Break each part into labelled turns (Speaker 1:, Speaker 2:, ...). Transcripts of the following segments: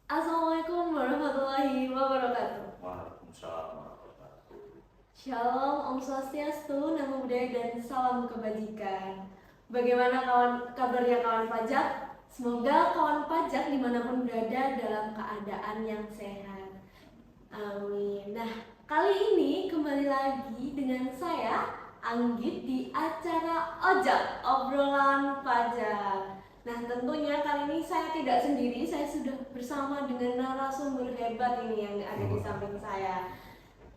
Speaker 1: Assalamualaikum warahmatullahi wabarakatuh.
Speaker 2: Waalaikumsalam warahmatullahi wabarakatuh.
Speaker 1: Shalom, Om Swastiastu, Namo Buddhaya dan salam kebajikan. Bagaimana kabarnya kawan pajak? Semoga kawan pajak dimanapun berada dalam keadaan yang sehat. Amin. Nah, kali ini kembali lagi dengan saya, Anggit, di acara Ojak, Obrolan Pajak. Nah, tentunya kali ini saya tidak sendiri, saya sudah bersama dengan narasumber hebat ini yang ada di samping saya.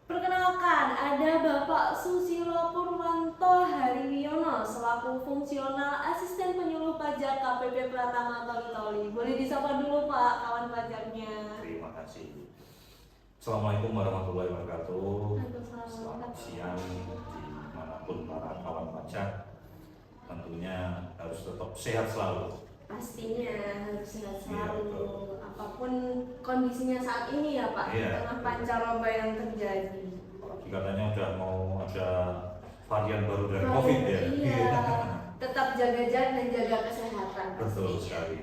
Speaker 1: Perkenalkan, ada Bapak Susilo Purwanto Hariwiono selaku fungsional asisten penyuluh pajak KPP Pratama Toli-Toli. Boleh disapa dulu Pak, kawan pajaknya.
Speaker 2: Terima kasih. Assalamualaikum warahmatullahi wabarakatuh.
Speaker 1: Waalaikumsalam.
Speaker 2: Selamat siang dimanapun para kawan pajak. Tentunya harus tetap sehat selalu.
Speaker 1: Pastinya harus sehat
Speaker 2: Iya,
Speaker 1: selalu,
Speaker 2: betul.
Speaker 1: apapun kondisinya saat ini ya Pak, di
Speaker 2: Iya.
Speaker 1: tengah pancaroba yang terjadi.
Speaker 2: Apalagi katanya udah mau ada varian baru dari
Speaker 1: Varian,
Speaker 2: COVID ya.
Speaker 1: iya. Tetap jaga jarak dan jaga kesehatan
Speaker 2: Betul
Speaker 1: pastinya.
Speaker 2: sekali.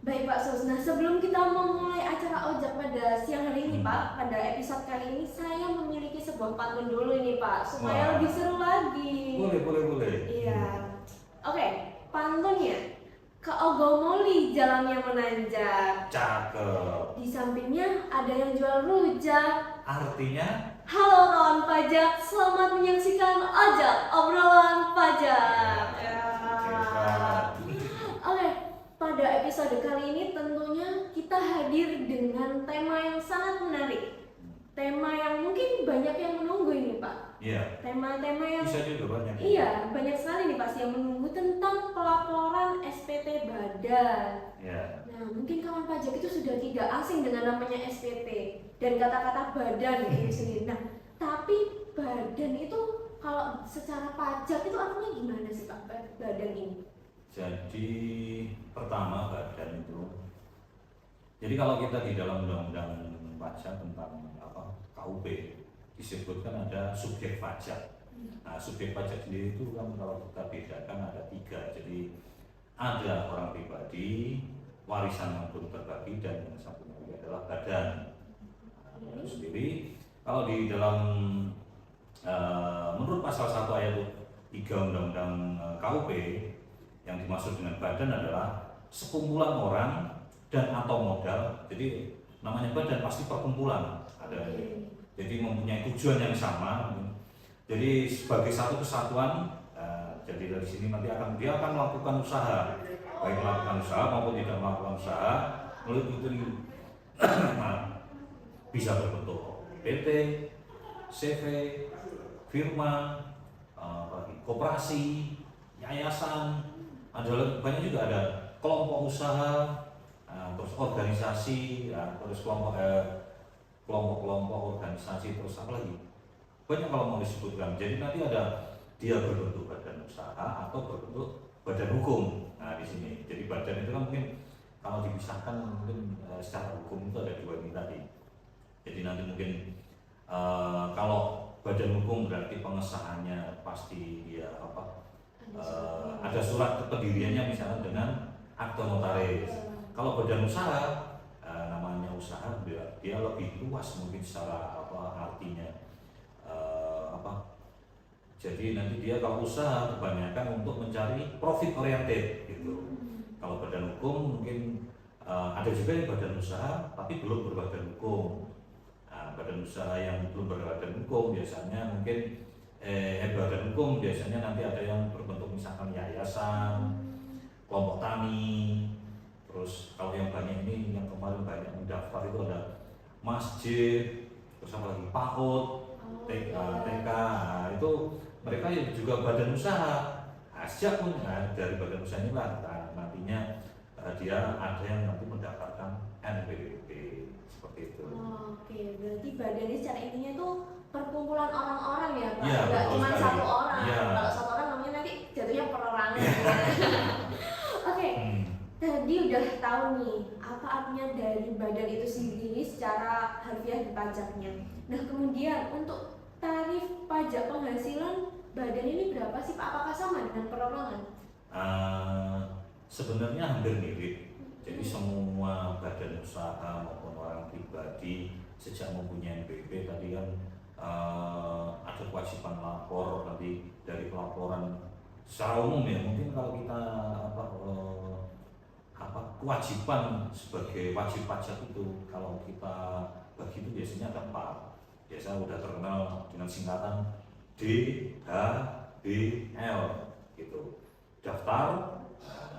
Speaker 1: Baik Pak Sus, nah sebelum kita memulai acara Ojak pada siang hari ini Pak, pada episode kali ini saya memiliki sebuah pantun dulu ini Pak, supaya
Speaker 2: Wah.
Speaker 1: lebih seru lagi.
Speaker 2: Boleh.
Speaker 1: Iya. Oke, pantunnya. Ke Ogomoli jalannya menanjak.
Speaker 2: Cakep.
Speaker 1: Di sampingnya ada yang jual rujak.
Speaker 2: Artinya
Speaker 1: Halo kawan pajak, selamat menyaksikan Ojak, Obrolan Pajak. Ya.
Speaker 2: hebat.
Speaker 1: Oke, pada episode kali ini tentunya kita hadir dengan tema yang sangat menarik. Tema yang mungkin banyak yang menunggu ini Pak.
Speaker 2: Iya.
Speaker 1: Tema-tema yang
Speaker 2: Bisa juga banyak.
Speaker 1: iya, banyak sekali nih pasti yang menunggu tentang pelaporan SPT Badan.
Speaker 2: Iya.
Speaker 1: Nah, mungkin kawan pajak itu sudah tidak asing dengan namanya SPT dan kata-kata badan itu sendiri. Nah, tapi badan itu kalau secara pajak itu artinya gimana sih Pak, badan ini?
Speaker 2: Jadi pertama badan itu. Jadi kalau kita di dalam undang-undang pajak tentang KUP disebutkan ada subjek pajak. Nah, subjek pajak sendiri itu kan kalau kita bedakan ada 3. Jadi ada orang pribadi, warisan yang belum terbagi, dan yang satu lagi adalah badan. Nah, itu sendiri kalau di dalam menurut pasal 1 ayat 3 Undang-Undang KUP, yang dimaksud dengan badan adalah sekumpulan orang dan atau modal. Jadi namanya badan pasti perkumpulan. Jadi mempunyai tujuan yang sama. Jadi sebagai satu kesatuan. Jadi dari sini nanti dia akan melakukan usaha, baik melakukan usaha maupun tidak melakukan usaha. Meliputi bisa berbentuk PT, CV, firma, koperasi, yayasan, banyak juga ada kelompok usaha, terus organisasi, terus kelompok organisasi, terus apa lagi? Banyak kalau mau disebutkan. Jadi nanti ada dia berbentuk badan usaha atau berbentuk badan hukum. Nah di sini. Jadi badan itu kan mungkin kalau dipisahkan mungkin secara hukum itu ada 2 ini tadi. Jadi nanti mungkin kalau badan hukum berarti pengesahannya pasti dia ada surat pendiriannya misalnya dengan akte notaris. Kalau badan usaha namanya usaha dia lebih luas mungkin secara artinya jadi nanti dia kalau usaha kebanyakan untuk mencari profit oriented gitu. Kalau badan hukum mungkin ada juga yang badan usaha tapi belum berbadan hukum. Nah, badan usaha yang belum berbadan hukum biasanya mungkin badan hukum biasanya nanti ada yang berbentuk misalkan yayasan, kelompok tani. Terus kalau yang banyak ini yang kemarin banyak mendaftar itu ada masjid, terus apa lagi PAUD, TK, nah, itu mereka juga badan usaha. Sejak pun dari badan usaha inilah nantinya dia ada yang nanti mendapatkan NPWP seperti itu.
Speaker 1: Oke, berarti badan ini secara intinya itu perkumpulan orang-orang ya Pak?
Speaker 2: Ya,
Speaker 1: Nggak cuma
Speaker 2: sekali.
Speaker 1: satu orang.
Speaker 2: Ya.
Speaker 1: Kalau satu orang namanya nanti jatuhnya perorangan. Oke, tadi udah tahu nih apa artinya dari badan itu sendiri secara harfiah di pajaknya. Nah kemudian untuk tarif pajak penghasilan badan ini berapa sih Pak? Apakah sama dengan perorangan?
Speaker 2: Sebenarnya hampir mirip. Jadi semua badan usaha maupun orang pribadi sejak mempunyai NPWP tadi kan ada kewajiban lapor. Nanti dari pelaporan secara umum ya, mungkin kalau kita kewajiban sebagai wajib pajak itu kalau kita bagi itu biasanya ada 4. Biasa udah terkenal dengan singkatan DHBL gitu. Daftar,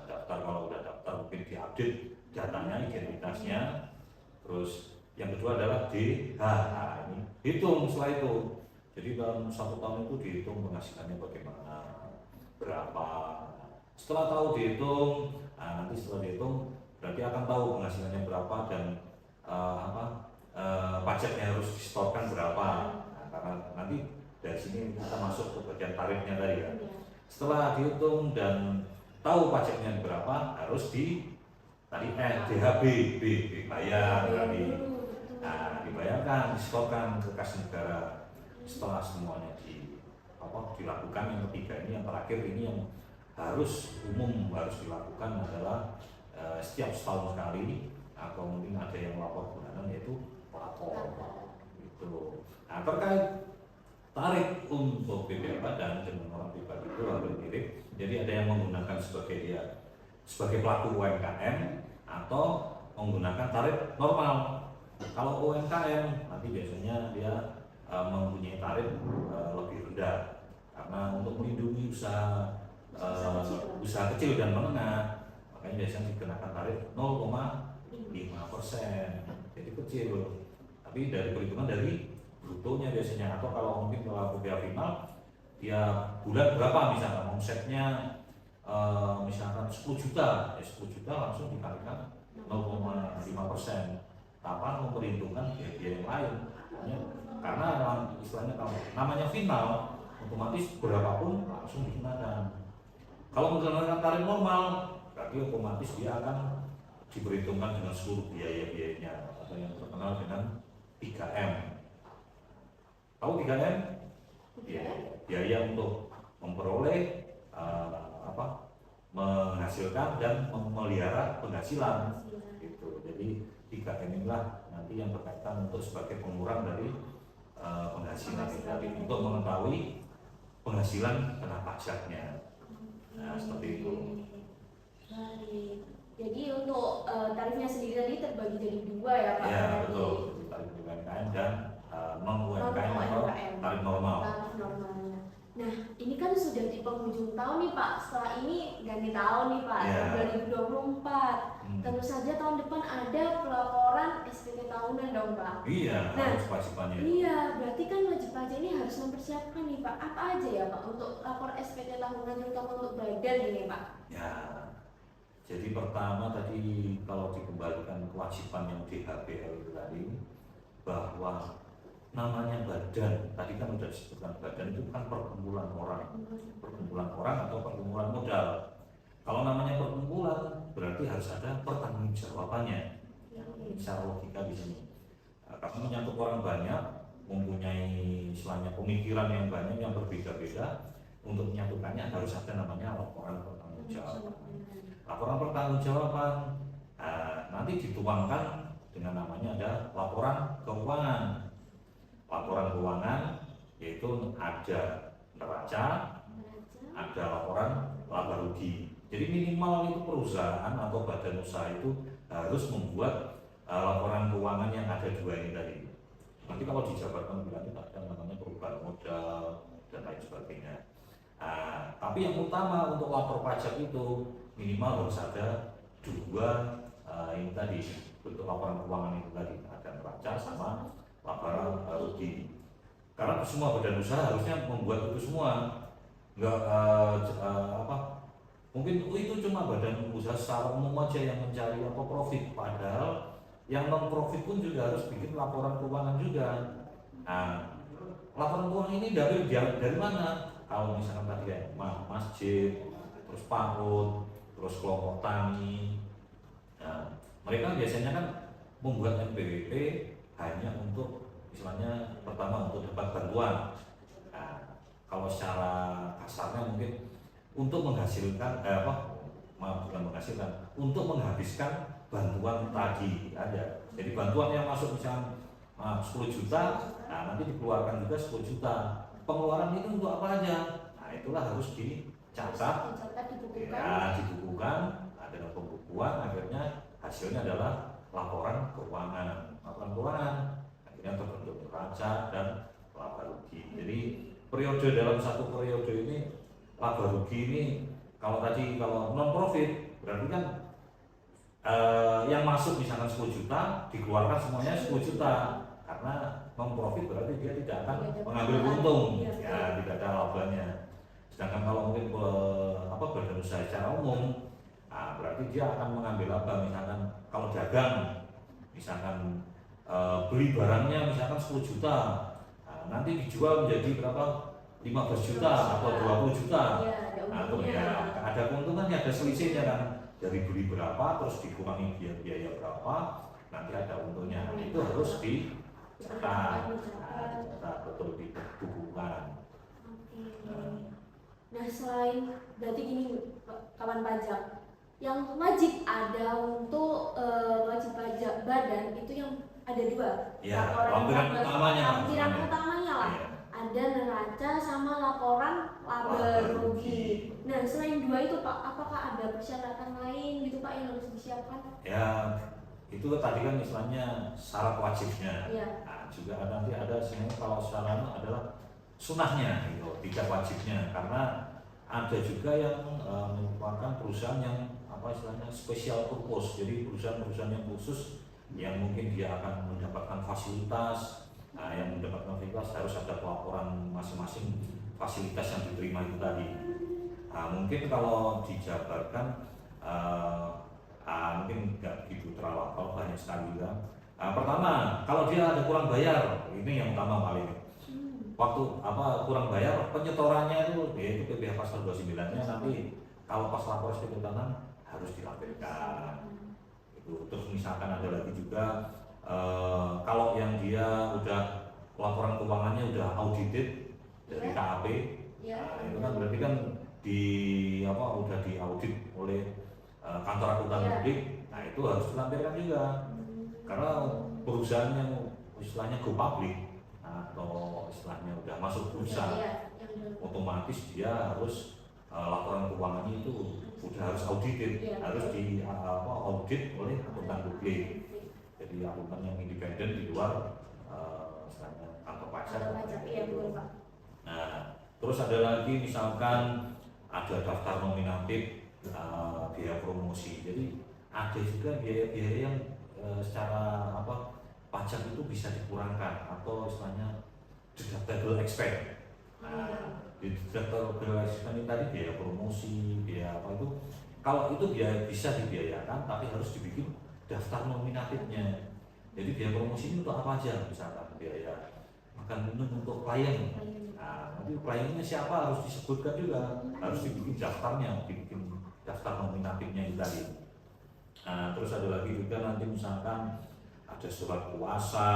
Speaker 2: daftar kalau udah daftar mungkin diupdate datanya, identitasnya. Terus yang kedua adalah DH. Nah, ini hitung setelah itu. Jadi dalam 1 tahun itu dihitung penghasilannya bagaimana, berapa. Setelah tahu dihitung, nanti setelah dihitung berarti akan tahu penghasilannya berapa dan pajaknya harus disetorkan berapa. Nah, karena nanti dari sini kita masuk ke bagian tarifnya tadi ya. Setelah dihitung dan tahu pajaknya berapa, harus DHB dibayar tadi. Nah, dibayarkan, disetorkan ke kas negara. Setelah semuanya dilakukan, yang ketiga ini, yang terakhir ini yang harus dilakukan adalah setiap setahun sekali atau mungkin ada yang lapor bulanan, yaitu lapor gitu. Nah, terkait tarif untuk BPH dan orang pribadi itu hampir mirip. Jadi ada yang menggunakan sebagai pelaku UMKM atau menggunakan tarif normal. Kalau UMKM nanti biasanya dia mempunyai tarif lebih rendah karena untuk melindungi usaha kecil dan menengah, makanya biasanya dikenakan tarif 0,5%. Jadi kecil, tapi dari perhitungan dari brutonya biasanya. Atau kalau mungkin kalau BPH final dia bulan berapa misalkan omsetnya misalkan 10 juta, 10 juta langsung dikalikan 0,5%. Tanpa memperhitungkan biaya yang lain. Karena istilahnya kalau namanya final, otomatis berapapun langsung dikenakan. Kalau menggunakan tarif normal, berarti otomatis dia akan diperhitungkan dengan seluruh biaya-biayanya, atau yang terkenal dengan 3M. Tahu 3M? Biaya untuk memperoleh, menghasilkan dan memelihara penghasilan. Gitu. Jadi 3M inilah nanti yang berkaitan untuk sebagai pengurang dari penghasilan tadi, untuk mengetahui penghasilan kena pajaknya. Nah, seperti itu.
Speaker 1: Baik. Jadi untuk tarifnya sendiri tadi terbagi jadi 2 ya Pak?
Speaker 2: Ya betul, tarif UMKM dan non UMKM atau tarif normal.
Speaker 1: Tarif normalnya. Nah, ini kan sudah di penghujung tahun nih Pak. Setelah ini ganti tahun nih Pak,
Speaker 2: Ya.
Speaker 1: 2024. Tentu saja tahun depan ada pelaporan SPT tahunan dong Pak.
Speaker 2: Iya,
Speaker 1: Nah,
Speaker 2: harus kewajibannya.
Speaker 1: Iya, berarti kan wajib pajak ini harus mempersiapkan nih Pak. Apa aja ya Pak untuk lapor SPT tahunan, terutama untuk badan ini Pak?
Speaker 2: Ya, jadi pertama tadi kalau dikembalikan kewajiban yang DHBL itu tadi, bahwa namanya badan, tadi kan sudah disebutkan badan itu kan perkumpulan orang atau perkumpulan modal. Kalau namanya perkumpulan berarti harus ada pertanggungjawabannya. Secara logika di sini, karena menyangkut orang banyak, mempunyai istilahnya pemikiran yang banyak yang berbeda-beda, untuk menyatukannya harus ada namanya laporan pertanggungjawaban. Laporan pertanggungjawaban nanti dituangkan dengan namanya ada laporan keuangan. Laporan keuangan yaitu ada neraca, ada laporan laba rugi. Jadi minimal itu perusahaan atau badan usaha itu harus membuat laporan keuangan yang ada 2 ini tadi. Nanti kalau dijabarkan bilangnya ada namanya perubahan modal dan lain sebagainya. Tapi yang utama untuk lapor pajak itu minimal harus ada 2 ini tadi, untuk laporan keuangan itu tadi, ada neraca sama laporan rugi. Karena semua badan usaha harusnya membuat itu semua. Mungkin itu cuma badan usaha secara umum aja yang mencari profit, padahal yang non profit pun juga harus bikin laporan keuangan juga. Nah, laporan keuangan ini dari mana? Kalau misalkan tadi ya masjid, terus PAUD, terus kelompok tani, nah, mereka biasanya kan membuat NPWP hanya untuk istilahnya pertama untuk dapat bantuan. Nah, kalau secara kasarnya mungkin untuk menghasilkan bukan menghasilkan, untuk menghabiskan bantuan tadi ada. Jadi bantuan yang masuk misalnya 10 juta, nah nanti dikeluarkan juga 10 juta. Pengeluaran itu untuk apa aja? Nah itulah harus dicatat,
Speaker 1: dibukukan.
Speaker 2: ya dibukukan. Nah, dengan pembukuan akhirnya hasilnya adalah laporan keuangan. Laporan keuangan akhirnya terbentuk neraca dan laba rugi. Jadi periode dalam satu periode ini laba rugi ini kalau non profit berarti kan yang masuk misalkan 10 juta dikeluarkan semuanya 10 juta, karena non profit berarti dia tidak akan mengambil untung, ya tidak ada labanya. Sedangkan kalau mungkin badan usaha secara umum, nah, berarti dia akan mengambil laba. Misalkan kalau dagang, misalkan beli barangnya misalkan 10 juta, nah, nanti dijual menjadi berapa? 15 juta atau 20 juta. Nah, itu ya ada keuntungannya, ada selisihnya kan. Dari beli berapa terus dikurangi biaya berapa, nanti ada untungnya. Nah, itu harus dicatat, betul dibukukan.
Speaker 1: Nah, selain berarti gini kawan pajak, yang wajib ada untuk wajib pajak badan itu yang ada dua.
Speaker 2: Ya, lampiran
Speaker 1: utamanya lah.
Speaker 2: Ya.
Speaker 1: Ada neraca sama laporan laba rugi. Nah, selain dua itu Pak, apakah ada persyaratan lain gitu Pak yang harus disiapkan?
Speaker 2: Ya, itu tadi kan istilahnya syarat wajibnya.
Speaker 1: Ya.
Speaker 2: Nah, juga nanti ada sebenarnya kalau syaratnya adalah sunahnya, gitu, tidak wajibnya, karena ada juga yang merupakan perusahaan yang istilahnya special purpose. Jadi perusahaan-perusahaan yang khusus yang mungkin dia akan mendapatkan fasilitas. Nah, yang mendapatkan fasilitas harus ada pelaporan masing-masing fasilitas yang diterima itu tadi. Nah, mungkin kalau dijabarkan mungkin nggak begitu terlalu, kalau banyak sekali juga. Pertama, kalau dia ada kurang bayar, ini yang utama paling. Waktu kurang bayar, penyetorannya itu yaitu PPh pasal 29-nya nanti kalau pas lapor SPT Tanah harus dilampirkan. Itu terus misalkan ada lagi juga kalau yang dia udah laporan keuangannya udah audited dari KAP, nah, itu kan berarti kan udah diaudit oleh kantor akuntan publik. Nah, itu harus dilampirkan juga, karena perusahaan yang istilahnya go public atau istilahnya udah masuk bursa, otomatis dia harus laporan keuangannya itu udah harus audited, harus audit oleh akuntan publik. Jadi akuntan yang independen di luar istilahnya kantor pajak. Nah, terus ada lagi misalkan ada daftar nominatif biaya promosi. Jadi ada juga biaya-biaya yang secara pajak itu bisa dikurangkan atau istilahnya deductible expense. Nah, di deductible expense ini tadi biaya promosi, biaya itu kalau itu biaya bisa dibiayakan, tapi harus dibikin daftar nominatifnya. Jadi biaya promosi ini untuk apa aja? Misalkan biaya makan minum untuk klien. Nah, nanti kliennya siapa harus disebutkan juga, harus dibikin daftarnya, dibikin daftar nominatifnya itu tadi. Nah, terus ada lagi juga nanti misalkan ada surat kuasa,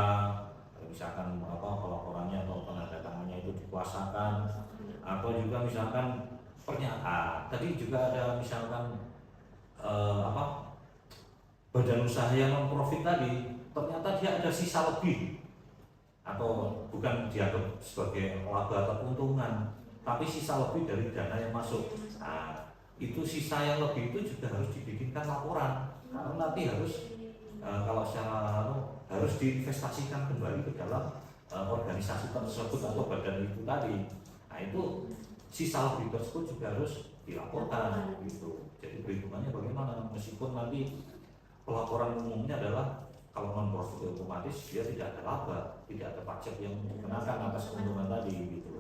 Speaker 2: misalkan pelaporannya atau penandatangannya itu dikuasakan, atau juga misalkan pernyataan. Tadi juga ada misalkan badan usaha yang non profit tadi, ternyata dia ada sisa lebih, atau bukan dianggap sebagai laba atau keuntungan, tapi sisa lebih dari dana yang masuk. Nah, itu sisa yang lebih itu juga harus dibikinkan laporan, karena nanti harus kalau secara harus diinvestasikan kembali ke dalam organisasi tersebut atau badan itu tadi. Nah, itu sisa lebih tersebut juga harus dilaporkan gitu. Jadi perhitungannya bagaimana, meskipun nanti pelaporan umumnya adalah kalau non profit otomatis dia tidak ada laba, tidak ada pajak yang dikenakan atas keuntungan tadi gitu.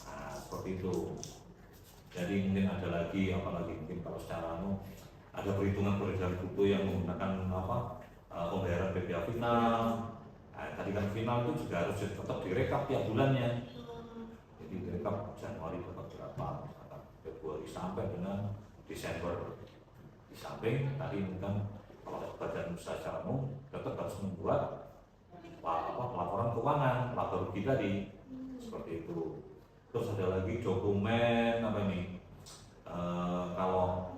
Speaker 2: Nah, seperti itu. Jadi mungkin ada lagi mungkin kalau secara ada perhitungan peredaran buku yang menggunakan pembayaran PPh final. Nah, tadi kan final itu juga harus tetap direkap tiap bulannya. Jadi direkap Januari dapat berapa, Februari sampai dengan Desember. Di samping tadi kan kalau badan usaha secara umum tetap harus membuat laporan keuangan, laba rugi tadi, seperti itu. Terus ada lagi dokumen kalau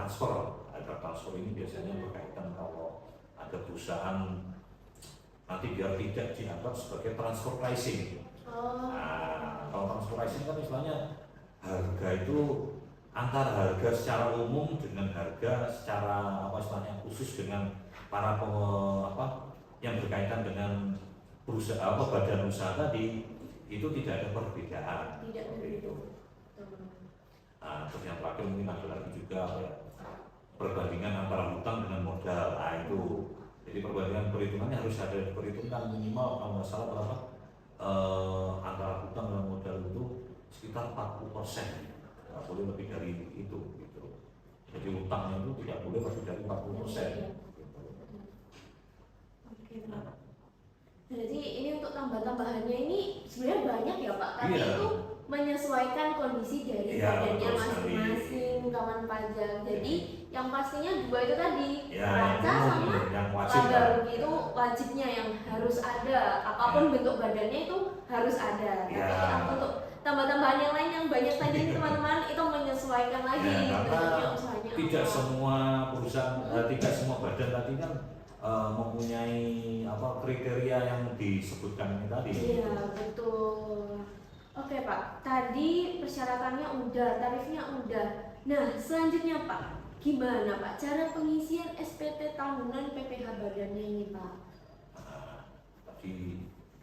Speaker 2: transfer ini biasanya berkaitan kalau ada perusahaan nanti biar tidak dianggap sebagai transfer pricing. Nah, kalau transfer pricing kan istilahnya harga itu antara harga secara umum dengan harga secara istilahnya khusus dengan para yang berkaitan dengan perusahaan badan usaha tadi itu tidak ada perbedaan.
Speaker 1: Tidak begitu.
Speaker 2: Nah, terus yang terakhir mungkin ada lagi juga perbandingan antara hutang dengan modal. Nah itu, jadi perbandingan perhitungannya harus ada diperhitungkan minimal kalau nggak salah berapa antara hutang dan modal itu sekitar 40%. Nggak boleh lebih dari itu. Gitu. Jadi hutangnya itu tidak boleh lebih dari 40%. Gitu.
Speaker 1: Oke, Pak. Jadi ini untuk tambah-tambahannya ini sebenarnya banyak ya Pak, tapi itu menyesuaikan kondisi dari badannya masing-masing kawan pajak. Jadi yang pastinya dua itu tadi, neraca sama laba rugi itu wajibnya yang harus ada. Apapun bentuk badannya itu harus ada. Tapi untuk tambah-tambahan yang lain yang banyak tadi teman-teman itu menyesuaikan lagi bentuknya usahanya.
Speaker 2: Tidak semua perusahaan, tidak semua badan tadi kan mempunyai kriteria yang disebutkan ini tadi.
Speaker 1: Iya betul. Oke Pak, tadi persyaratannya udah, tarifnya udah. Nah selanjutnya Pak, gimana Pak cara pengisian SPT tahunan PPh badannya ini Pak?
Speaker 2: Tadi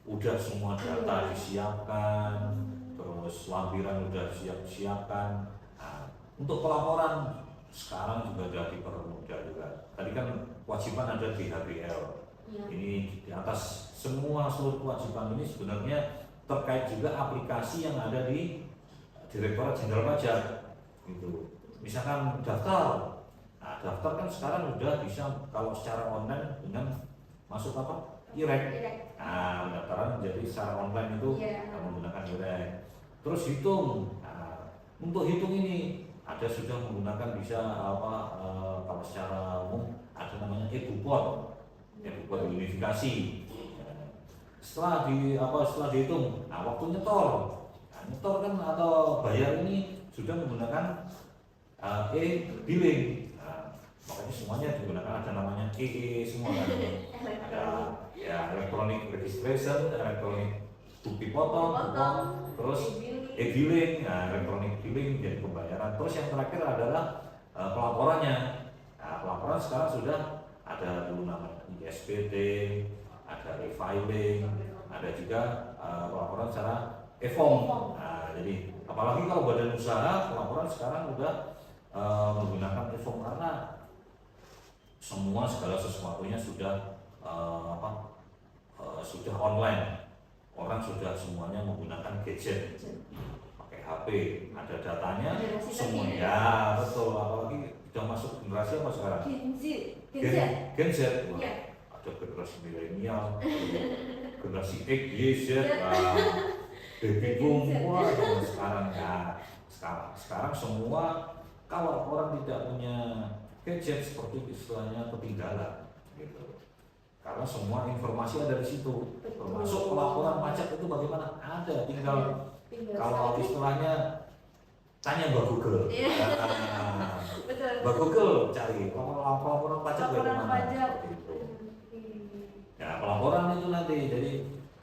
Speaker 2: udah semua data disiapkan, terus lampiran udah siapkan. Nah, untuk pelaporan sekarang juga sudah dipermudah juga. Tadi kan kewajiban ada di HBL.
Speaker 1: Ya.
Speaker 2: Ini di atas seluruh kewajiban ini sebenarnya terkait juga aplikasi yang ada di Direktorat Jenderal Pajak. Gitu. Misalkan daftar. Nah, daftar kan sekarang udah bisa kalau secara online dengan masuk IREK. Nah, pendaftaran menjadi secara online itu menggunakan IREK. Terus hitung. Nah, untuk hitung ini ada sudah menggunakan bisa kalau secara umum ada namanya e-bupot unifikasi. Setelah dihitung, nah waktu nyetor kan atau bayar ini sudah menggunakan e-billing. Nah, makanya semuanya digunakan ada namanya semua kan. Ada electronic registration, electronic bukti potong, terus e-billing, electronic billing jadi pembayaran. Terus yang terakhir adalah pelaporannya. Nah, pelaporan sekarang sudah ada dulu namanya SPT, ada e-filing, ada juga pelaporan secara e-form. Nah, jadi apalagi kalau badan usaha pelaporan sekarang sudah menggunakan e-form karena semua segala sesuatunya sudah sudah online. Orang sudah semuanya menggunakan gadget, pakai HP, ada datanya, semuanya. Ya betul, apalagi sudah masuk generasi apa sekarang? Gen Z. Ada generasi milenial, generasi X, Y, Z, baby boom, sekarang sekarang semua kalau orang tidak punya gadget seperti istilahnya ketinggalan, gitu. Karena semua informasi ada di situ, termasuk pelaporan pajak itu bagaimana ada, tinggal kalau istilahnya tanya Mbak Google. Mbak Google cari pelaporan pajak bagaimana. Ya pelaporan itu nanti jadi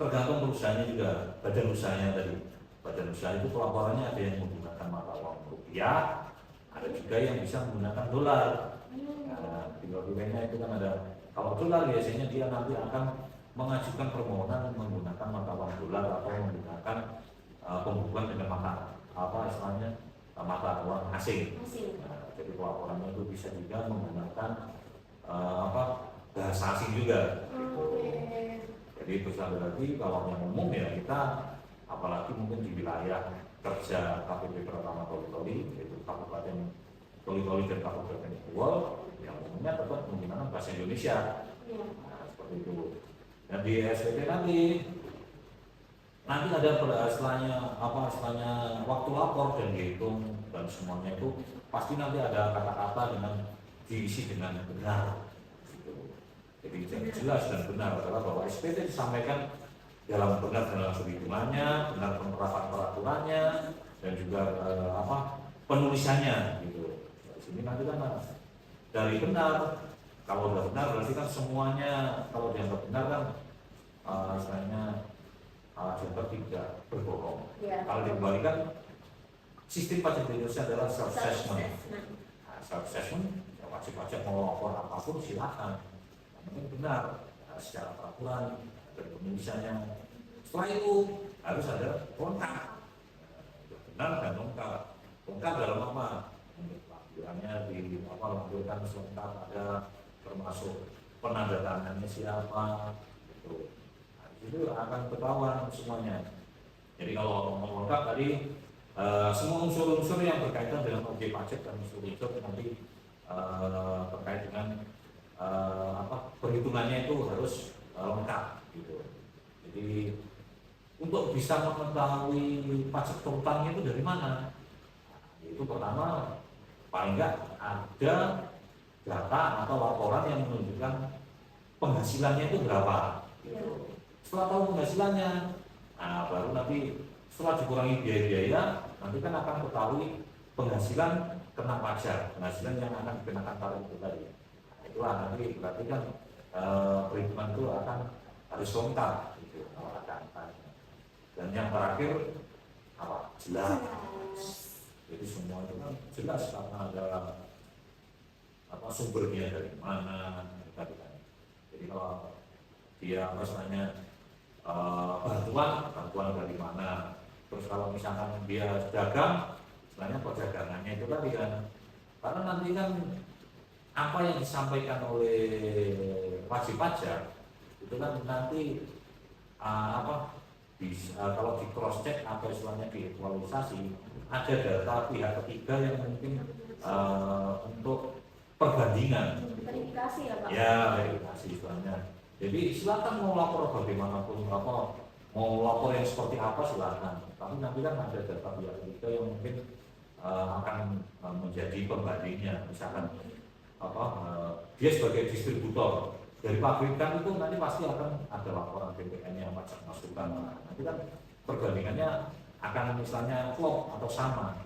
Speaker 2: tergantung perusahaannya juga, badan usahanya tadi. Badan usaha itu pelaporannya ada yang menggunakan mata uang rupiah, ada juga yang bisa menggunakan dolar. Nah, pilih-pilihnya itu kan ada. Kalau dolar biasanya dia nanti akan mengajukan permohonan menggunakan mata uang dolar atau menggunakan pembukuan dengan istilahnya mata uang asing. Nah, jadi pelaporannya itu bisa juga menggunakan bahasa asing juga. Gitu. Jadi itu lagi kalau yang umum ya kita apalagi mungkin di wilayah kerja KPP Pratama Toli-Toli yaitu Kabupaten Toli-Toli dan Kabupaten Kuwol yang umumnya tetap menggunakan bahasa Indonesia. Nah, seperti itu. Dan di SPT nanti ada istilahnya waktu lapor dan dihitung dan semuanya itu pasti nanti ada kata-kata dengan diisi dengan benar. Gitu. Jadi jelas dan benar adalah bahwa SPT disampaikan dalam benar dalam perhitungannya, benar penerapan peraturannya dan juga penulisannya gitu. Ini nanti kan dari benar, kalau udah benar berarti kan semuanya kalau dianggap benar kan istilahnya dianggap tidak berbohong.
Speaker 1: Ya.
Speaker 2: Kalau dikembalikan sistem pajak di Indonesia adalah self assessment. Self assessment wajib pajak mau lapor apapun silakan, yang penting benar secara peraturan dari Indonesia-nya. Setelah itu harus ada lengkap, benar dan lengkap. Lengkap dalam apa? Laporannya lampirkan selengkap, ada termasuk penandatangannya siapa, gitu. Nah, itu akan ketahuan semuanya. Jadi kalau ngomong lengkap tadi semua unsur-unsur yang berkaitan dengan objek pajak dan unsur-unsur nanti terkait dengan perhitungannya itu harus lengkap, gitu. Jadi untuk bisa mengetahui pajak totalnya itu dari mana? Itu pertama paling enggak ada data atau laporan yang menunjukkan penghasilannya itu berapa. Gitu. Setelah tahu penghasilannya, baru nanti setelah dikurangi biaya-biaya, nanti kan akan ketahui penghasilan kena pajak, penghasilan yang akan dikenakan tarif itu tadi. Itulah nanti berarti kan perhitungan itu akan harus lengkap, gitu, kalau ada angkanya. Dan yang terakhir apa? Jelas. Jadi semua itu kan jelas karena ada sumbernya dari mana tadi kan. Jadi kalau dia misalnya bantuan dari mana, terus kalau misalkan dia dagang, sebenarnya perdagangannya itu tadi kan, karena nanti kan apa yang disampaikan oleh wajib pajak itu kan nanti kalau di cross check atau istilahnya diaktualisasi, ada data pihak ketiga yang mungkin untuk perbandingan,
Speaker 1: verifikasi ya Pak?
Speaker 2: Ya, verifikasi istilahnya. Jadi silakan mau lapor bagaimanapun, mau lapor yang seperti apa silakan. Tapi nanti kan ada data pihak ketiga yang mungkin akan menjadi pembandingnya. Misalkan dia sebagai distributor dari pabrikan itu nanti pasti akan ada laporan BPN-nya, pajak masukan. Nanti kan perbandingannya akan misalnya klop atau sama.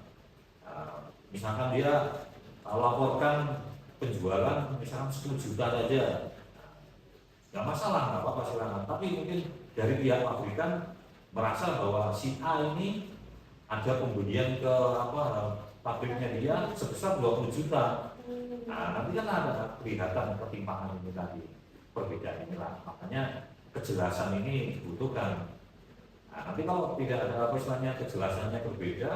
Speaker 2: Misalkan dia laporkan penjualan misalkan 10 juta saja, nggak masalah, nggak apa-apa silakan. Tapi mungkin dari pihak pabrikan merasa bahwa si A ini ada pembelian ke pabriknya dia sebesar 20 juta. Nah, nanti kan ada kelihatan ketimpangan ini tadi, perbedaan inilah. Makanya kejelasan ini dibutuhkan. Nah, nanti kalau tidak ada istilahnya kejelasannya berbeda,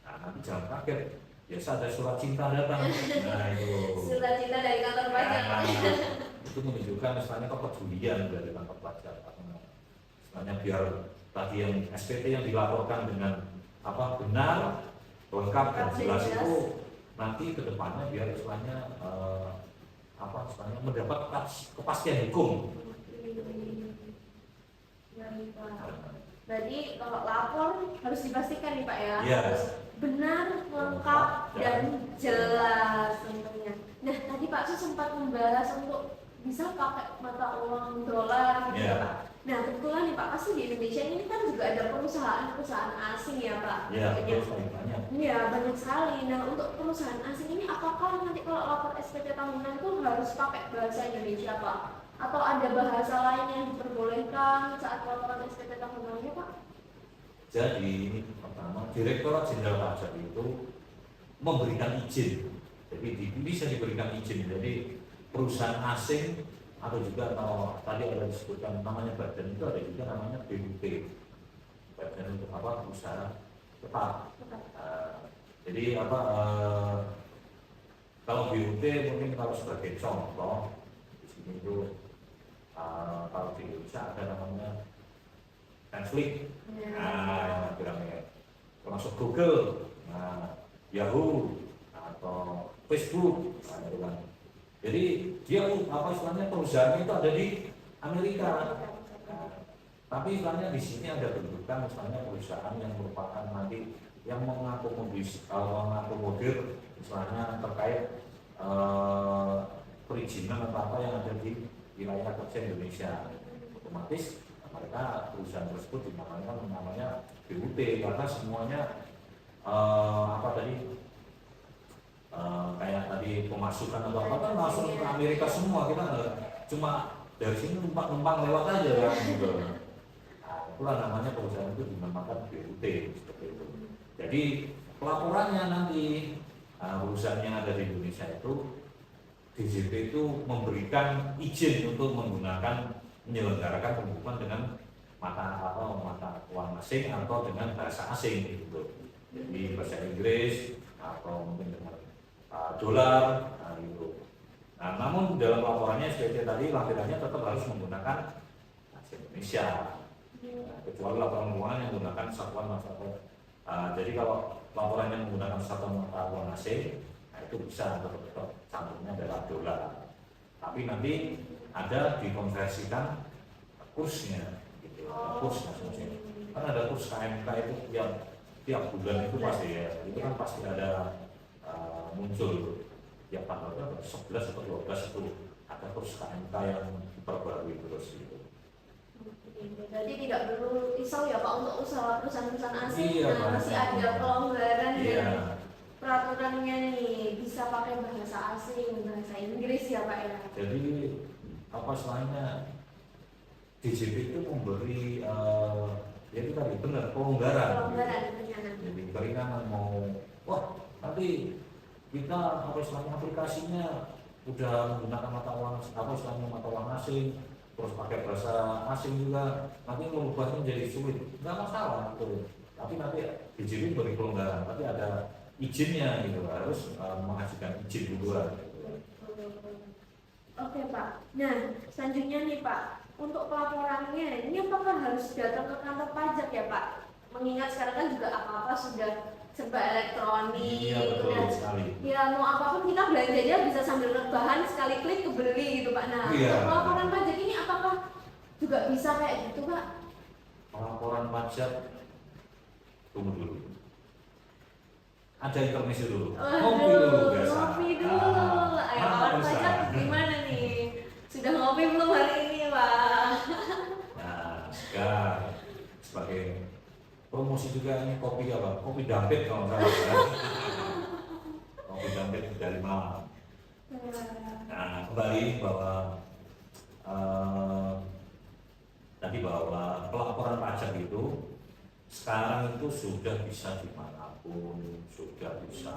Speaker 2: nanti jangan kaget. Biasa ada surat cinta datang. Nah itu.
Speaker 1: Surat cinta dari kantor pajak.
Speaker 2: Itu menunjukkan misalnya kepedulian dari kantor pajak. Misalnya biar tadi yang SPT yang dilaporkan dengan benar, lengkap dan jelas itu nanti kedepannya biar istilahnya mendapat kepastian hukum.
Speaker 1: Berarti kalau lapor harus dipastikan nih Pak ya,
Speaker 2: Ya.
Speaker 1: harus benar, lengkap dan jelas tentunya. Nah tadi Pak Su sempat membahas untuk bisa pakai mata uang dolar gitu ya Pak. Nah kebetulan nih Pak, pasti di Indonesia ini kan juga ada perusahaan-perusahaan asing ya Pak.
Speaker 2: Banyak.
Speaker 1: Iya banyak sekali. Nah untuk perusahaan asing ini apakah nanti kalau lapor SPT tahunan itu harus pakai bahasa Indonesia Pak? Atau ada bahasa lain yang diperbolehkan saat laporan SPT tahunannya Pak?
Speaker 2: Jadi ini pertama, Direktorat Jenderal Pajak itu memberikan izin. Jadi bisa diberikan izin. Jadi perusahaan asing atau juga kalau tadi ada disebutkan namanya badan itu ada juga namanya BUT, badan untuk usaha tetap. Jadi kalau BUT mungkin kalau sebagai contoh di sini itu kalau di Indonesia ada namanya Netflix, termasuk Google, Yahoo atau Facebook, itu kan. Jadi dia istilahnya perusahaan itu ada di Amerika. Tapi istilahnya di sini ada bentukan misalnya perusahaan yang merupakan nanti yang mengakomodir misalnya terkait perizinan atau apa yang ada di wilayah kerja Indonesia. Otomatis mereka perusahaan tersebut namanya BUT karena semuanya kayak terjadi pemasukan atau apa kan langsung ke Amerika semua, kita nggak cuma dari sini numpang lewat aja kan gitu. Nah, itulah namanya perusahaan itu dinamakan BUT seperti itu. Jadi pelaporannya nanti perusahaan yang ada di Indonesia itu DJP itu memberikan izin untuk menggunakan menyelenggarakan pembukuan dengan mata uang asing atau dengan bahasa asing gitu. Jadi bahasa Inggris atau mungkin dengan dolar gitu. Nah, namun dalam laporannya seperti tadi lampirannya tetap harus menggunakan bahasa Indonesia. Kecuali laporan keuangan yang menggunakan satuan mata uang. Jadi kalau laporannya menggunakan satuan mata uang asing, nah itu bisa tetap cantumnya adalah dolar. Tapi nanti ada dikonversikan kursnya, gitu. Kursnya maksudnya. Kan ada kurs KMK itu tiap bulan itu pasti ya, itu kan pasti ada muncul tiap tanggal 11 atau 12 itu ada kurs KMK yang diperbarui terus gitu.
Speaker 1: Jadi tidak perlu risau ya Pak untuk usaha perusahaan-perusahaan asing.
Speaker 2: Iya,
Speaker 1: Masih ada pelonggaran
Speaker 2: iya.
Speaker 1: dari peraturannya nih, bisa pakai bahasa asing, bahasa Inggris ya Pak ya.
Speaker 2: Jadi apa selainnya DJP itu memberi ya itu tadi benar pelonggaran.
Speaker 1: Keringanan.
Speaker 2: Jadi keringanan mau nanti kita apa istilahnya aplikasinya udah menggunakan mata uang apa istilahnya mata uang asing, terus pakai bahasa asing juga, nanti merubahnya menjadi sulit, nggak masalah gitu. Tapi nanti DJP beri pelonggaran, tapi ada izinnya gitu, harus mengajukan izin duluan gitu.
Speaker 1: Oke Pak. Nah selanjutnya nih Pak, untuk pelaporannya ini apakah harus datang ke kantor pajak ya Pak? Mengingat sekarang kan juga apa-apa sudah serba elektronik.
Speaker 2: Iya betul sekali.
Speaker 1: Ya mau apapun kita belanja aja bisa sambil rebahan, sekali klik kebeli gitu Pak. Nah
Speaker 2: Iya.
Speaker 1: untuk pelaporan pajak ini apakah juga bisa kayak gitu Pak?
Speaker 2: Pelaporan pajak, tunggu dulu. Ada intermezzo dulu. Ngopi dulu biasa.
Speaker 1: Ngopi dulu. Ayo pelaporan pajak gimana nih? Sudah ngopi belum hari ini Pak?
Speaker 2: Nah sekarang sebagai promosi juga ini kopi apa? Kopi dampit kalau nggak salah. Kopi dampit dari Malang. Nah kembali bahwa tadi bahwa pelaporan pajak itu sekarang itu sudah bisa dimanapun, sudah bisa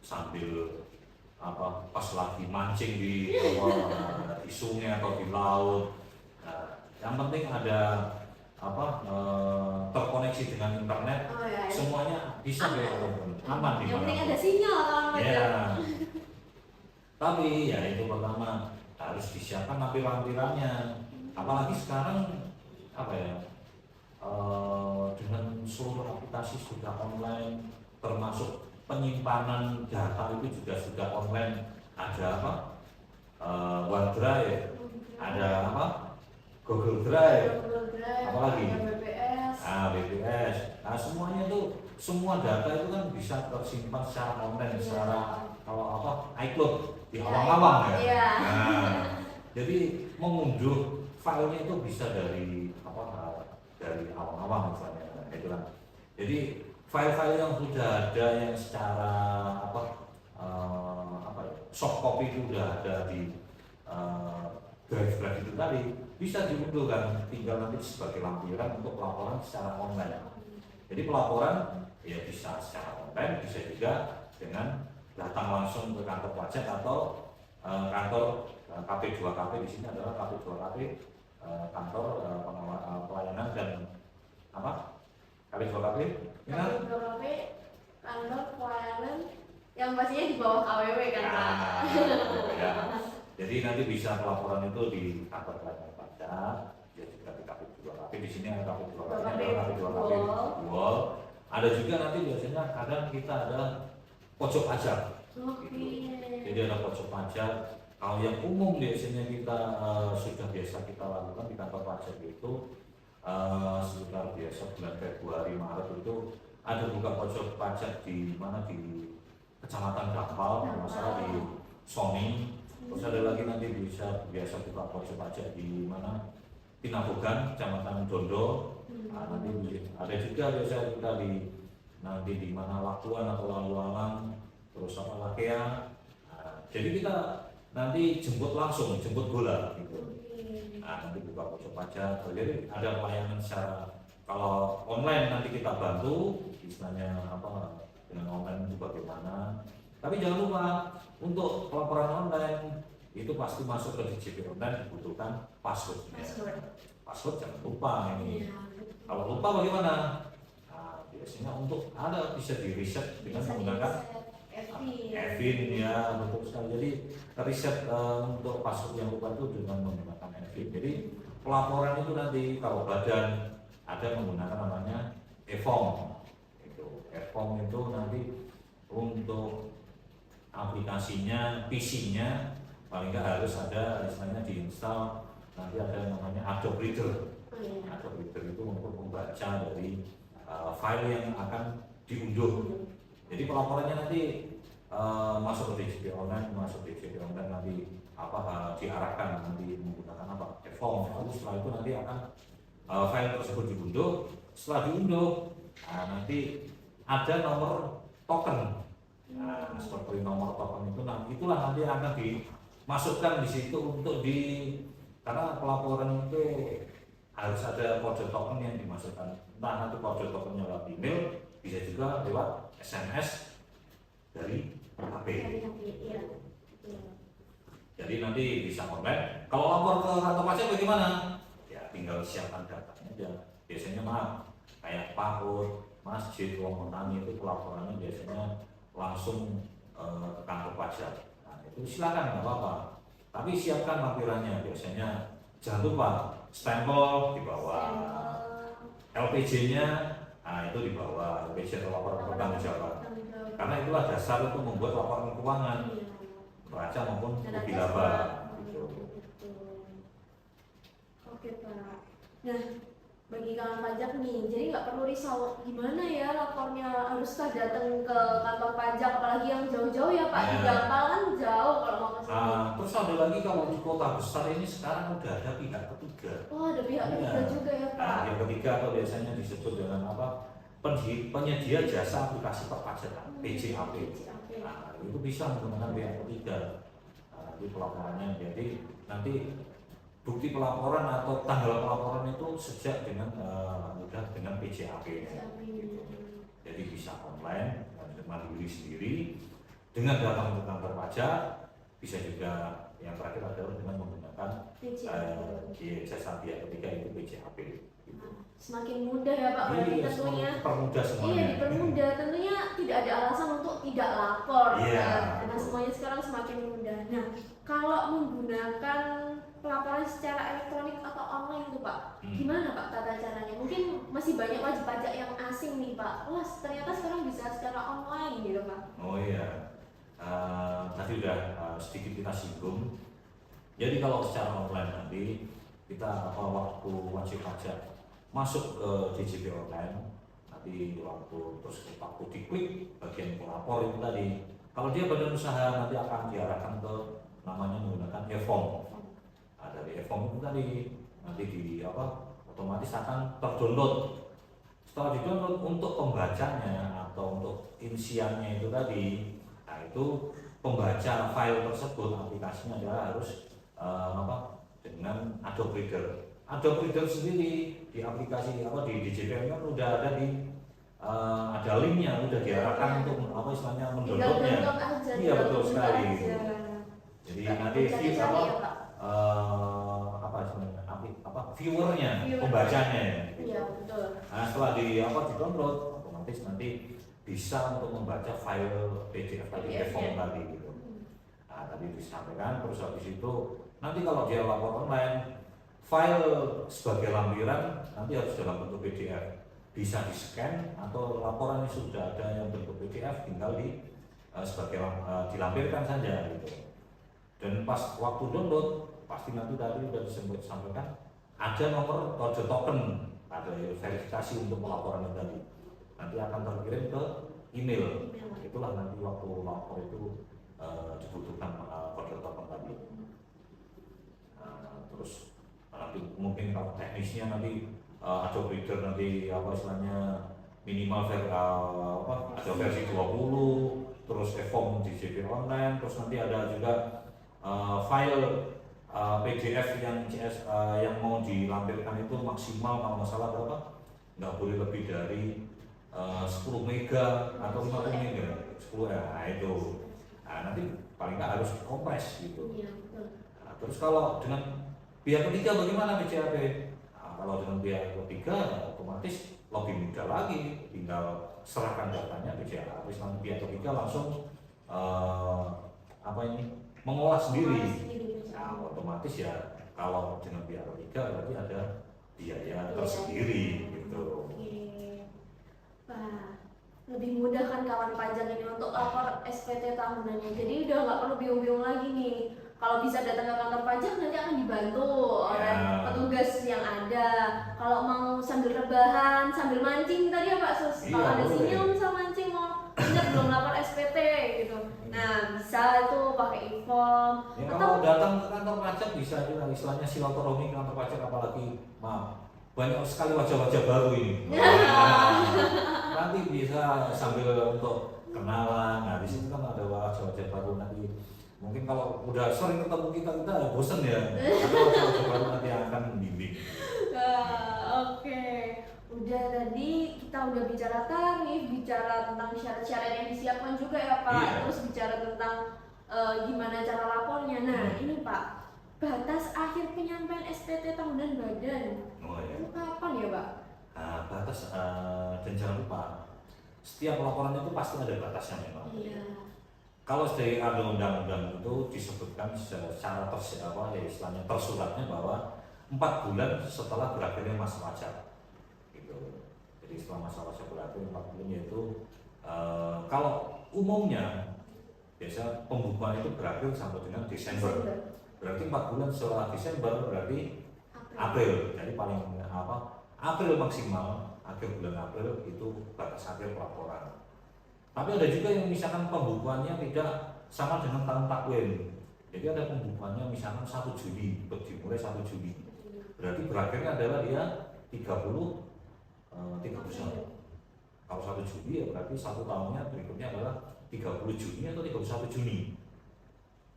Speaker 2: sambil pas lagi mancing di sungai atau di laut. Nah, yang penting ada terkoneksi dengan internet,
Speaker 1: Ya.
Speaker 2: semuanya bisa dilakukan, aman di
Speaker 1: Yang penting
Speaker 2: mana.
Speaker 1: ada sinyal kawan pajak.
Speaker 2: Ya. Tapi ya itu pertama harus disiapkan lampiran-lampirannya. Apalagi sekarang dengan seluruh aplikasi sudah online, termasuk penyimpanan data itu juga sudah online. Ada OneDrive, ada Google Drive, apalagi BBS. Nah semuanya itu, semua data itu kan bisa tersimpan secara online, secara iCloud di awang-awang ya.
Speaker 1: Iya.
Speaker 2: Nah, jadi mengunduh filenya itu bisa dari awang-awang misalnya, itu kan. Jadi file-file yang sudah ada yang secara soft copy itu sudah ada di drive itu tadi bisa diunduh kan, tinggal nanti sebagai lampiran untuk pelaporan secara online. Jadi pelaporan ya bisa secara online, bisa juga dengan datang langsung ke kantor pajak atau kantor KP2KP. Di sini adalah KP2KP, kantor pelayanan dan KP2KP
Speaker 1: KP2KP kantor pelayanan yang pastinya di bawah KWW kan Pak.
Speaker 2: Ya. Jadi nanti bisa pelaporan itu di kantor pelayanan pajak, ya juga di KP2KP. Di sini ada KP2KP, KP2KP Wall. Ada juga nanti biasanya kadang kita ada pojok pajak. Gitu. Jadi ada pojok pajak. Kalau yang umum biasanya kita sudah biasa kita lakukan di kantor pajak itu sekitar biasa bulan Februari Maret itu ada buka pojok pajak di mana di Kecamatan Dampal, masalah di Sony. Terus ada lagi nanti bisa biasa buka pojok pajak di mana Pinabogan, Kecamatan Dondo. Nah, nanti ada juga biasa kita di mana Lakuan atau Lalu Alang, terus Lakea. Nah, Jadi kita nanti jemput langsung, jemput bola gitu.
Speaker 1: Oke.
Speaker 2: Nah, nanti buka pojok pajak. Jadi ada pelayanan secara, kalau online nanti kita bantu, istilahnya apa, dengan online itu bagaimana. Tapi jangan lupa untuk pelaporan online itu pasti masuk ke DJP online dibutuhkan passwordnya. Password jangan lupa ini.
Speaker 1: Iya.
Speaker 2: Kalau lupa bagaimana? Nah, biasanya untuk ada bisa di reset dengan menggunakan Evin ya, betul sekali. Jadi riset untuk password yang lupa itu dengan menggunakan Evin. Jadi pelaporan itu nanti kalau badan ada menggunakan namanya e-form. E-form itu nanti untuk aplikasinya, PC-nya paling nggak harus ada, misalnya diinstal, nanti ada namanya Adobe Reader. Adobe Reader itu untuk membaca dari file yang akan diunduh. Jadi pelaporannya nanti masuk ke DJP online, nanti diarahkan nanti menggunakan apa? E-form. Lalu setelah itu nanti akan file tersebut diunduh. Setelah diunduh, nanti ada nomor token. Nah, seperti nomor token itu, itulah nanti akan dimasukkan di situ untuk karena pelaporan itu harus ada kode token yang dimasukkan. Entah nanti kode tokennya lewat email, bisa juga lewat SMS dari HP.
Speaker 1: Iya.
Speaker 2: Jadi nanti bisa online. Kalau lapor ke kantor pajak bagaimana? Ya tinggal siapkan datanya aja. Biasanya kayak PAUD, masjid, uang petani itu pelaporannya biasanya langsung ke kantor pajak. Nah, itu silakan nggak apa-apa. Tapi siapkan lampirannya. Biasanya jangan lupa stempel di bawah, LPG-nya, nah itu di bawah, LPG atau laporan pertanggungjawaban. Karena itulah dasar untuk membuat laporan keuangan neraca maupun rugi laba. Gitu.
Speaker 1: Oke Pak. Nah, bagi kawan pajak nih, jadi nggak perlu risau gimana ya lapornya, haruskah datang ke kantor pajak, apalagi yang jauh-jauh ya Pak, di Gampal kan jauh kalau mau ke sini.
Speaker 2: Terus ada lagi kalau di kota besar ini sekarang udah ada pihak ketiga.
Speaker 1: Oh, ada pihak ketiga juga ya Pak.
Speaker 2: Nah, yang ketiga atau biasanya disebut dengan apa? Penyedia jasa aplikasi perpajakan (PJAP). Nah, itu bisa menggunakan pihak ketiga. Nah, itu pelaporannya. Jadi nanti bukti pelaporan atau tanggal pelaporan itu sejak dengan mudah dengan PJAP. Gitu. Jadi bisa online mandiri sendiri dengan datang ke kantor pajak, bisa juga yang terakhir adalah dengan menggunakan jasa pihak ketiga itu PJAP. Gitu.
Speaker 1: Semakin mudah ya Pak, berarti tentunya.
Speaker 2: Dipermudah semuanya.
Speaker 1: Iya, dipermudah. Tentunya tidak ada alasan untuk tidak lapor.
Speaker 2: Iya.
Speaker 1: Karena semuanya sekarang semakin mudah. Nah, kalau menggunakan pelaporan secara elektronik atau online itu Pak, gimana Pak tata caranya? Mungkin masih banyak wajib pajak yang asing nih Pak. Wah, ternyata sekarang bisa secara online gitu Pak.
Speaker 2: Oh iya, tadi udah sedikit kita singgung. Jadi kalau secara online nanti kita waktu wajib pajak masuk ke DJP online, nanti waktu diklik bagian pelapor itu tadi, kalau dia badan usaha nanti akan diarahkan ke namanya menggunakan e-form. Nah, dari e-form itu tadi nanti otomatis akan terdownload. Setelah didownload untuk pembacanya atau untuk isiannya itu tadi, nah itu pembaca file tersebut aplikasinya adalah harus dengan Adobe Reader. Adobe Reader sendiri di aplikasi di DJP kan udah ada ada linknya, udah diarahkan untuk istilahnya mendownloadnya. Iya betul sekali. Jadi nanti viewernya, pembacanya.
Speaker 1: Iya betul.
Speaker 2: Nah setelah di-download, otomatis nanti bisa untuk membaca file PDF tadi, e-form tadi gitu. Nah tadi disampaikan, terus habis itu nanti kalau dia lapor online, file sebagai lampiran nanti harus dalam bentuk PDF, bisa di-scan atau laporan yang sudah ada yang bentuk PDF tinggal dilampirkan saja gitu. Dan pas waktu download pasti nanti tadi sudah disampaikan ada nomor kode token, ada verifikasi untuk pelaporan tadi, nanti akan terkirim ke email. Itulah nanti waktu lapor itu dibutuhkan kode token tadi. Terus nanti mungkin kalau teknisnya nanti Adobe Reader nanti istilahnya minimal ada versi 20, terus e-form di JP online, terus nanti ada juga file PDF yang yang mau dilampirkan itu maksimal kalau nggak salah berapa? Nggak boleh lebih dari 10 mega atau 50 mega, 10 ya, nah itu. Nah, nanti paling nggak harus kompres gitu.
Speaker 1: Iya, betul.
Speaker 2: Nah, terus kalau dengan pihak ketiga bagaimana BCAP? Nah, kalau dengan pihak ketiga ya otomatis lebih mudah lagi, tinggal serahkan datanya BCAP, nanti pihak ketiga langsung apa ini mengolah sendiri. Nah, otomatis ya kalau dengan pihak ketiga berarti ada biaya tersendiri gitu.
Speaker 1: Oke. Wah, lebih mudah kan kawan pajak ini untuk lapor SPT tahunannya. Jadi udah nggak perlu bingung-bingung lagi nih. Kalau bisa datang ke kantor pajak nanti akan dibantu oleh petugas yang ada. Kalau mau sambil rebahan, sambil mancing tadi ya Pak Sus. Kalau ada sinyal misal mancing mau ingat belum lapor SPT gitu. Nah, bisa itu pakai e-form.
Speaker 2: Ya, kalau datang ke kantor pajak bisa juga istilahnya silaturahmi ke kantor pajak, apalagi maaf banyak sekali wajah-wajah baru ini. Nanti bisa sambil untuk kenalan. Nah, di situ kan ada wajah-wajah baru nanti. Mungkin kalau udah sering ketemu kita bosen ya. Ada wajah-wajah baru nanti yang akan membimbing.
Speaker 1: Oke. Udah tadi kita udah bicara tarif, bicara tentang syarat-syarat yang disiapkan juga ya Pak.
Speaker 2: Iya.
Speaker 1: Terus bicara tentang gimana cara lapornya. Nah, ini Pak, batas akhir penyampaian SPT tahunan badan.
Speaker 2: Oh ya.
Speaker 1: Itu kapan ya Pak?
Speaker 2: Nah, batas dan jangan lupa setiap laporan itu pasti ada batasnya memang.
Speaker 1: Iya.
Speaker 2: Kalau dari ada undang-undang itu disebutkan secara istilahnya tersuratnya bahwa 4 bulan setelah berakhirnya masa pajak. Gitu. Jadi setelah masa pajak berakhir 4 bulan yaitu kalau umumnya biasa pembukuan itu berakhir sampai dengan Desember. Berarti 4 bulan setelah Desember berarti April. Jadi paling April maksimal, akhir bulan April itu batas akhir pelaporan. Tapi ada juga yang misalkan pembukuannya tidak sama dengan tahun takwim. Jadi ada pembukuannya misalkan 1 Juli, dimulai 1 Juli. Berarti berakhirnya adalah dia 31. Kalau 1 Juli ya berarti 1 tahunnya berikutnya adalah 30 Juni atau 31 Juni.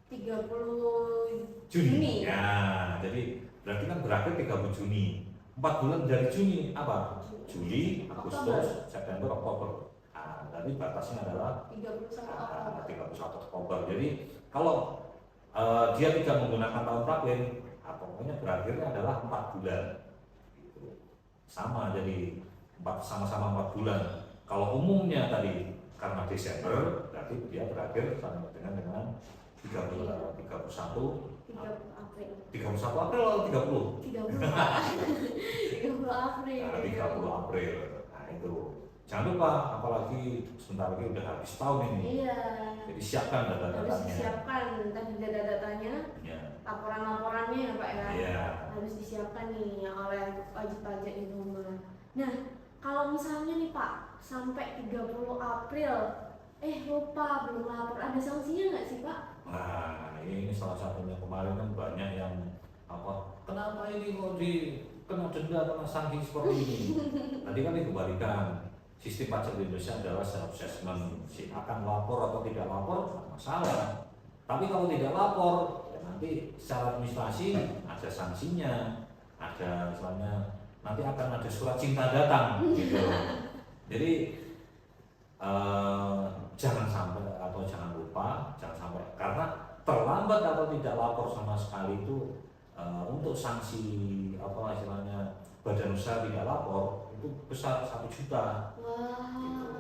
Speaker 1: 30 Juni.
Speaker 2: Ya, jadi berarti kan berakhir 30 Juni. 4 bulan dari Juni apa? Juli, Agustus, September, Oktober. Nah, tadi batasnya adalah 31 Oktober. Jadi kalau dia tidak menggunakan tahun takwim, pokoknya berakhirnya adalah 4 bulan. Gitu. Sama, jadi sama-sama 4 bulan. Kalau umumnya tadi karena Desember, berarti dia berakhir sama dengan 31 April atau 30?
Speaker 1: 30 April.
Speaker 2: Nah, 30 April. Nah, itu. Jangan lupa, apalagi sebentar lagi udah habis tahun ini.
Speaker 1: Iya.
Speaker 2: Jadi siapkan data-datanya.
Speaker 1: Harus disiapkan tadi data-datanya,
Speaker 2: Ya.
Speaker 1: laporan-laporannya ya Pak ya.
Speaker 2: Iya.
Speaker 1: Harus disiapkan nih oleh wajib pajak di rumah. Nah, kalau misalnya nih Pak, sampai 30 April, lupa belum lapor, ada sanksinya nggak sih Pak?
Speaker 2: Nah, ini salah satunya kemarin kan banyak yang kenapa ini kok kena denda, kena sanksi seperti ini. Tadi kan dikembalikan. Sistem pajak di Indonesia adalah self-assessment, akan lapor atau tidak lapor tidak masalah. Tapi kalau tidak lapor, ya nanti secara administrasi ada sanksinya, ada misalnya nanti akan ada surat cinta datang, gitu. Jadi jangan sampai atau jangan lupa, jangan sampai karena terlambat atau tidak lapor sama sekali itu untuk sanksi istilahnya badan usaha tidak lapor itu besar 1 juta. Gitu.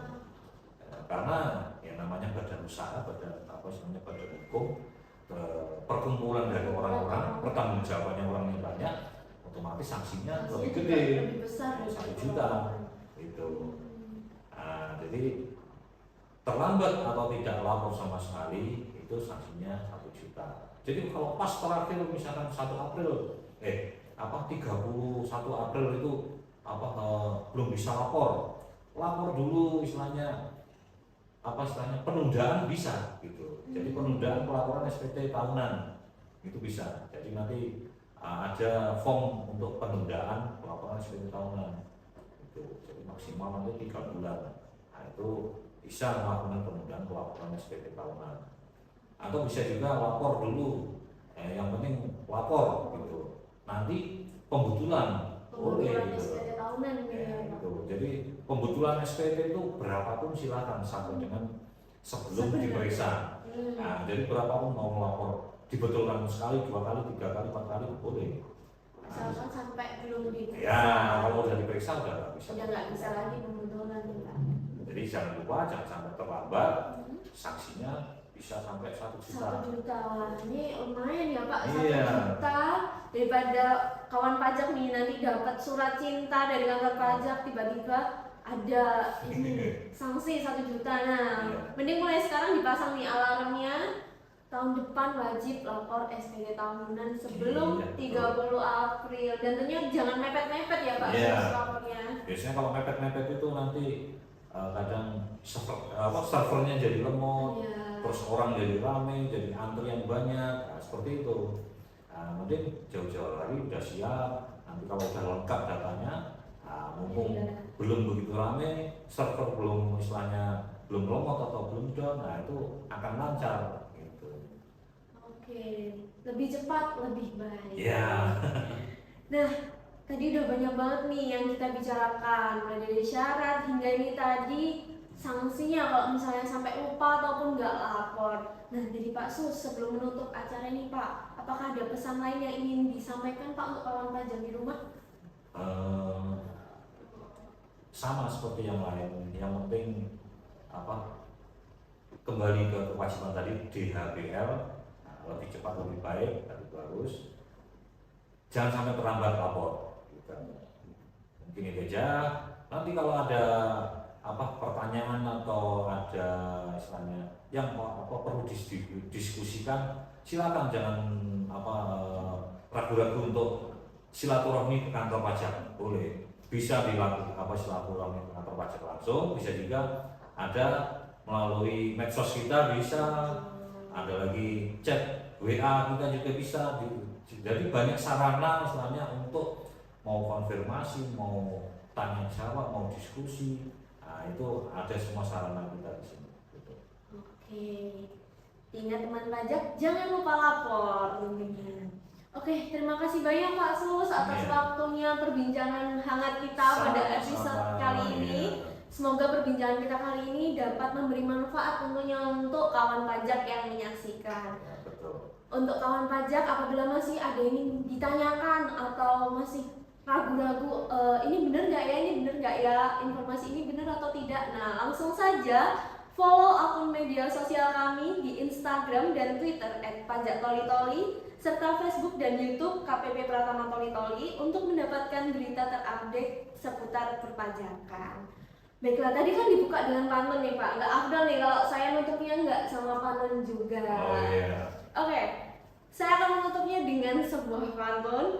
Speaker 2: Karena yang namanya badan usaha, badan hukum, perkumpulan dari orang-orang, pertanggungjawabannya orangnya banyak, otomatis sanksinya lebih gede,
Speaker 1: lebih besar
Speaker 2: 1 juta. Gitu. Nah, jadi terlambat atau tidak lapor sama sekali itu sanksinya 1 juta. Jadi kalau pas terakhir misalkan 1 April 31 April itu belum bisa lapor dulu istilahnya penundaan bisa gitu. Jadi penundaan pelaporan SPT tahunan itu bisa. Jadi nanti ada form untuk penundaan pelaporan SPT tahunan itu. Jadi maksimal nanti 3 bulan. Nah itu bisa melakukan penundaan pelaporan SPT tahunan. Atau bisa juga lapor dulu, yang penting lapor gitu. Nanti pembetulan boleh gitu.
Speaker 1: SPT tahunan ya,
Speaker 2: Gitu. Jadi pembetulan SPT itu berapapun silakan sampai dengan sebelum diperiksa. Nah, jadi berapapun mau melapor dibetulkan sekali, 2 kali, 3 kali, 4 kali boleh.
Speaker 1: Misalkan sampai belum diperiksa.
Speaker 2: Ya, kalau udah diperiksa udah nggak bisa.
Speaker 1: Udah nggak bisa lagi pembetulan ya, Pak.
Speaker 2: Jadi jangan lupa jangan sampai terlambat. Sanksinya bisa sampai 1 juta.
Speaker 1: 1 juta, ini lumayan ya Pak. 1
Speaker 2: Iya.
Speaker 1: juta daripada kawan pajak nih nanti dapat surat cinta dari kantor pajak tiba-tiba ada ini sanksi 1 juta. Nah,
Speaker 2: Iya.
Speaker 1: mending mulai sekarang dipasang nih alarmnya. Tahun depan wajib lapor SPT tahunan sebelum
Speaker 2: Iya,
Speaker 1: 30 April. Dan tentunya jangan mepet-mepet ya Pak
Speaker 2: Iya.
Speaker 1: lapornya.
Speaker 2: Biasanya kalau mepet-mepet itu nanti kadang servernya jadi lemot,
Speaker 1: Iya.
Speaker 2: terus orang jadi rame, jadi antrian banyak, nah, seperti itu. Nah, mungkin jauh-jauh hari udah siap. Nanti kalau udah lengkap datanya, mumpung
Speaker 1: Iya.
Speaker 2: belum begitu rame, server belum istilahnya belum lemot atau belum down, nah itu akan lancar.
Speaker 1: Oke, lebih cepat, lebih baik.
Speaker 2: Ya.
Speaker 1: Nah, tadi udah banyak banget nih yang kita bicarakan, mulai dari syarat hingga ini tadi sanksinya kalau misalnya sampai lupa ataupun nggak lapor. Nah, dari Pak Sus, sebelum menutup acara ini Pak, apakah ada pesan lain yang ingin disampaikan Pak untuk kawan pajak di rumah?
Speaker 2: Sama seperti yang lain, yang penting kembali ke kewajiban tadi DHBL. Lebih cepat lebih baik, lebih bagus. Jangan sampai terlambat lapor. Gitu. Mungkin itu aja. Nanti kalau ada pertanyaan atau ada istilahnya yang perlu didiskusikan, silakan jangan ragu-ragu untuk silaturahmi ke kantor pajak. Boleh. Bisa dilakukan silaturahmi ke kantor pajak langsung, bisa juga ada melalui medsos kita bisa. Ada lagi chat WA kita juga bisa. Jadi banyak sarana istilahnya untuk mau konfirmasi, mau tanya jawab, mau diskusi. Nah, itu ada semua sarana kita di sini. Gitu.
Speaker 1: Oke, ingat teman pajak jangan lupa lapor. Oke, terima kasih banyak Pak Sus atas waktunya perbincangan hangat kita pada episode kali ini. Semoga perbincangan kita kali ini dapat memberi manfaat tentunya untuk kawan pajak yang menyaksikan.
Speaker 2: Ya, betul.
Speaker 1: Untuk kawan pajak apabila masih ada yang ingin ditanyakan atau masih ragu-ragu, ini benar nggak ya, ini benar nggak ya, informasi ini benar atau tidak. Nah, langsung saja follow akun media sosial kami di Instagram dan Twitter @pajaktolitoli serta Facebook dan YouTube KPP Pratama Toli-Toli untuk mendapatkan berita terupdate seputar perpajakan. Baiklah, tadi kan dibuka dengan pantun nih Pak, nggak afdal nih kalau saya nutupnya nggak sama pantun juga.
Speaker 2: Oh iya.
Speaker 1: Oke, saya akan menutupnya dengan sebuah pantun.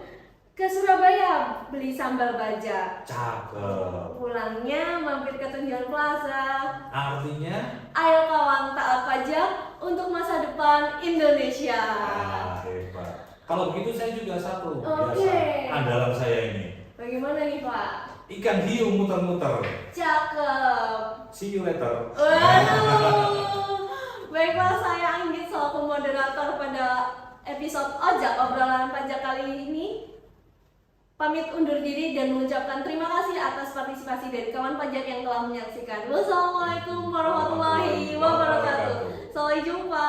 Speaker 1: Ke Surabaya beli sambal baja,
Speaker 2: Cakep.
Speaker 1: pulangnya mampir ke Tunjang Plaza.
Speaker 2: Artinya
Speaker 1: Ayo kawan taat pajak untuk masa depan Indonesia.
Speaker 2: hebat. Kalau begitu saya juga satu.
Speaker 1: Oke.
Speaker 2: Biasa. Andalan saya ini.
Speaker 1: Bagaimana nih Pak?
Speaker 2: Ikan hiu muter-muter.
Speaker 1: Cakep.
Speaker 2: See you later.
Speaker 1: Waduh. Baiklah, saya Anggit selaku moderator pada episode Ojak obrolan pajak kali ini. Pamit undur diri dan mengucapkan terima kasih atas partisipasi dari kawan pajak yang telah menyaksikan. Wassalamualaikum warahmatullahi wabarakatuh. Sampai jumpa.